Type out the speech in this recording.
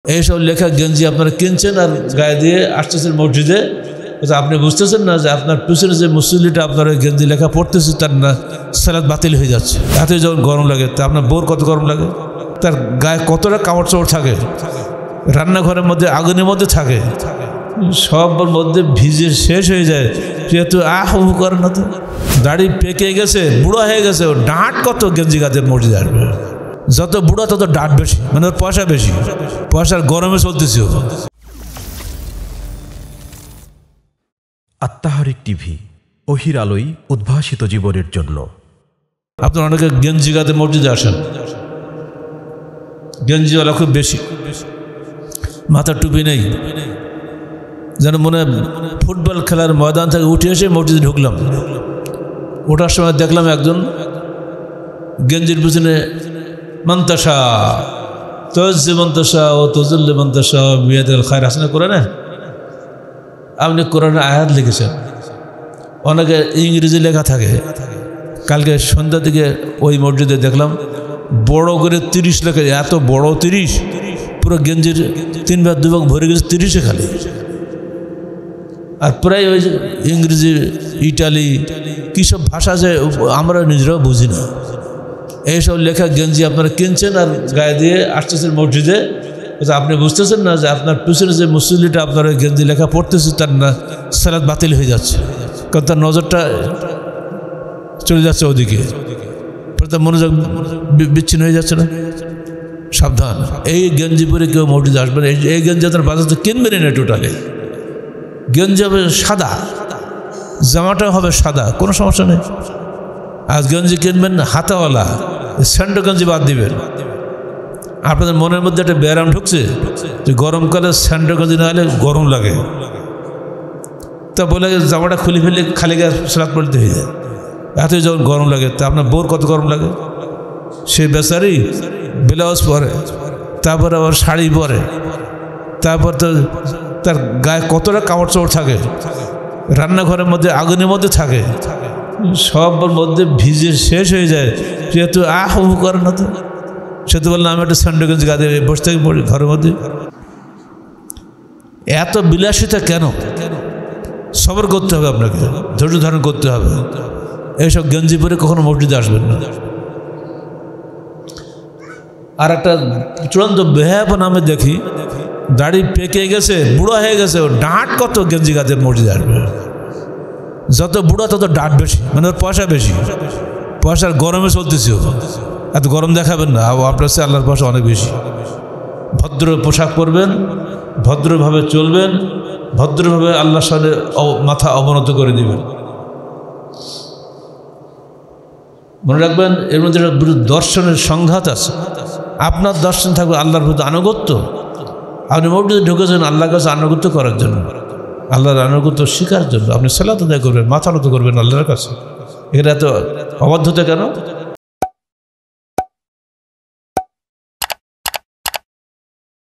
এইসব লেখা গেঞ্জি আপনারা কিনছেন আর গায়ে দিয়ে আসতেছেন মসজিদে, আপনি বুঝতেছেন না যে আপনার পিছনে যে মুসল্লিটা আপনার গেঞ্জি লেখা পড়তেছে তার না সালাত বাতিল হয়ে যাচ্ছে। তাতে যখন গরম লাগে তা আপনার বোর কত গরম লাগে, তার গায়ে কতটা কাপড় চোপড় থাকে, রান্নাঘরের মধ্যে আগুনের মধ্যে থাকে, সবার মধ্যে ভিজে শেষ হয়ে যায়, যেহেতু হু করে না, তো দাড়ি পেকে গেছে, বুড়া হয়ে গেছে, ও ডাঁট কত গেঞ্জি গাছের মসজিদে আসবে। যত বুড়া তত ডাঁট বেশি, মানে ওর পয়সা বেশি, পয়সার গরমে চলতেছে। আত্মাহারিক টিভি, ওহির আলোয় উদ্ভাসিত জীবনের জন্য। আপনার অনেকে গেঞ্জি গাতে মসজিদে আসেন, গেঞ্জিওয়ালা খুব বেশি, মাথার টুপি নেই, যেন মনে ফুটবল খেলার ময়দান থেকে উঠে এসে মসজিদে ঢুকলাম। ওঠার সময় দেখলাম একজন গেঞ্জির পিছনে মন্তাসা তজ্জে মন্তাসা ও তজল্লে মন্তাসা বিয়াদুল খায়র হাসানা কোরআনে আপনি কোরআনের আয়াত লিখেছেন, অনেকে ইংরেজি লেখা থাকে। কালকে সন্ধ্যা দিকে ওই মসজিদে দেখলাম বড় করে 30 লেখা, এত বড় 30, পুরো গেঞ্জির 3 ভাগ 2 ভাগ ভরে গেছে 30-এ খালি। আর প্রায় ওই ইংরেজি, ইটালি, কী সব ভাষা যে আমরা নিজেরাও বুঝি না। এইসব লেখা গেঞ্জি আপনারা কিনছেন আর গায়ে দিয়ে আসতেছেন মসজিদে, আপনি বুঝতেছেন না যে আপনার পিছনে যে মুসল্লিটা আপনার গেঞ্জি লেখা পড়তেছে তার না সালাত বাতিল হয়ে যাচ্ছে, কারণ তার নজরটা চলে যাচ্ছে ওদিকে, তার মনোযোগ বিচ্ছিন্ন হয়ে যাচ্ছে না। সাবধান, এই গেঞ্জি পরে কেউ মসজিদে আসবেন, এই গেঞ্জি আপনার বাজারে কিনবেনই না। টোটালি গেঞ্জি হবে সাদা, জামাটা হবে সাদা, কোনো সমস্যা নেই। আজ গেঞ্জি কিনবেন হাতাওয়ালা, স্যান্ডো গেঞ্জি বাদ দিবেন। আপনাদের মনের মধ্যে একটা ব্যায়াম ঢুকছে যে গরমকালে স্যান্ডো গেঞ্জি না হলে গরম লাগে, তা বলে জামাটা খুলে ফেলে খালি গায়ে সালাত পড়তে হয়ে যায়। এতই যখন গরম লাগে, তা আপনার বোর কত গরম লাগে। সে বেচারি ব্লাউজ পরে, তারপর আবার শাড়ি পরে, তারপর তো তার গায়ে কতটা কাপড় চোপড় থাকে, রান্নাঘরের মধ্যে আগুনের মধ্যে থাকে, সবার মধ্যে ভিজে শেষ হয়ে যায়, যেহেতু হু করে না, তো সে তো বললাম আমি একটা স্যান্ডো গেঞ্জি গায়ে বসে থাকি ঘরের মধ্যে। এত বিলাসিতা কেন? সবর করতে হবে, আপনাকে ধৈর্য ধারণ করতে হবে। এইসব গেঞ্জি পরে কখনো মসজিদে আসবেন না। আর একটা চূড়ান্ত বেহায়াপন নামে দেখি, দাড়ি পেকে গেছে, বুড়া হয়ে গেছে, ও ডাঁট কত গেঞ্জি গাছের মসজিদে আসবে। যত বুড়া তত ডাঁট বেশি, মানে ওর পয়সা বেশি, পয়সার গরমে চলতেছে। এত গরম দেখাবেন না, আপনার সে আল্লাহর পয়সা অনেক বেশি। ভদ্র পোশাক পরবেন, ভদ্রভাবে চলবেন, ভদ্রভাবে আল্লাহর সামনে মাথা অবনত করে দিবেন। মনে রাখবেন, এর মধ্যে দর্শনের সংঘাত আছে। আপনার দর্শন থাকবে আল্লাহর প্রতি আনুগত্য। আপনি মসজিদে ঢুকেছেন আল্লাহর কাছে আনুগত্য করার জন্য, আল্লাহর আনুগত্য শেখার জন্য। আপনি সালাত আদায় করবেন, মাথা নত করবেন আল্লাহর কাছে। এখানে এত অবাধ্যতা কেন?